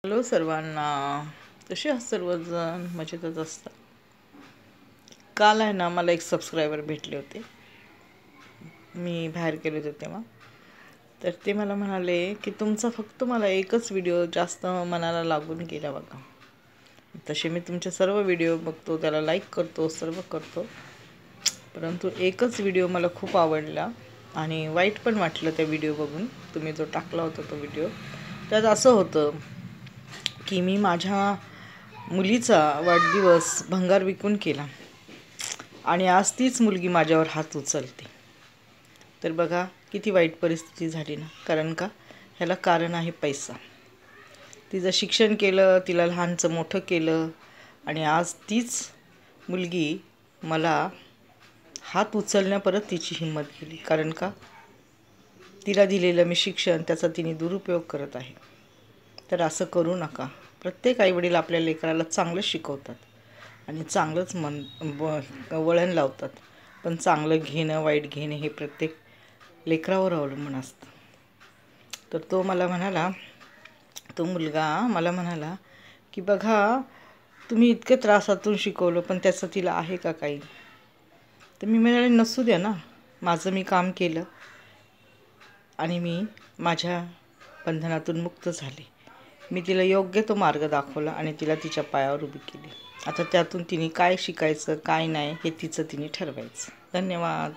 Hello सर्वांना, कसे आहात सर्वजण? मजेतच असतात. काल आहे ना, मला एक सबस्क्रायबर भेटले होते. मी बाहेर गेले होते तेव्हा. तर ते मला म्हणाले की तुमचा फक्त मला एकच व्हिडिओ जास्त मनाला लागून गेला बघा. तसे मी तुमचे सर्व व्हिडिओ बघतो, त्याला लाईक करतो, सर्व करतो, परंतु एकच व्हिडिओ मला खूप आवडला आणि वाईट पण वाटलं त्या व्हिडिओ बघून. तुम्ही जो टाकला होता तो व्हिडिओ, त्यात असं होतं की मी माझ्या मुलीचा वाढदिवस भंगार विकून केला आणि आज तीच मुलगी माझ्यावर हात उचलते. तर बघा किती वाईट परिस्थिती झाली ना. कारण का, ह्याला कारण आहे पैसा. तिचं शिक्षण केलं, तिला लहानचं मोठं केलं आणि आज तीच मुलगी मला हात उचलण्या परत तिची हिंमत गेली. कारण का, तिला दिलेलं मी शिक्षण त्याचा तिने दुरुपयोग करत आहे. तर असं करू नका. प्रत्येक आईवडील आपल्या लेकराला चांगलं शिकवतात आणि चांगलंच वळण लावतात, पण चांगलं घेणं वाईट घेणं हे प्रत्येक लेकरावर अवलंबून असतं. तर तो मुलगा मला म्हणाला की बघा, तुम्ही इतके त्रासातून शिकवलं पण त्याचं तिला आहे का काही? तर मी म्हणाले नसू द्या ना, माझं मी काम केलं आणि मी माझ्या बंधनातून मुक्त झाले. मी तिला योग्य तो मार्ग दाखवला आणि तिला तिच्या पायावर उभी केली. आता त्यातून तिने काय शिकायचं काय नाही हे तिचं तिने ठरवायचं. धन्यवाद.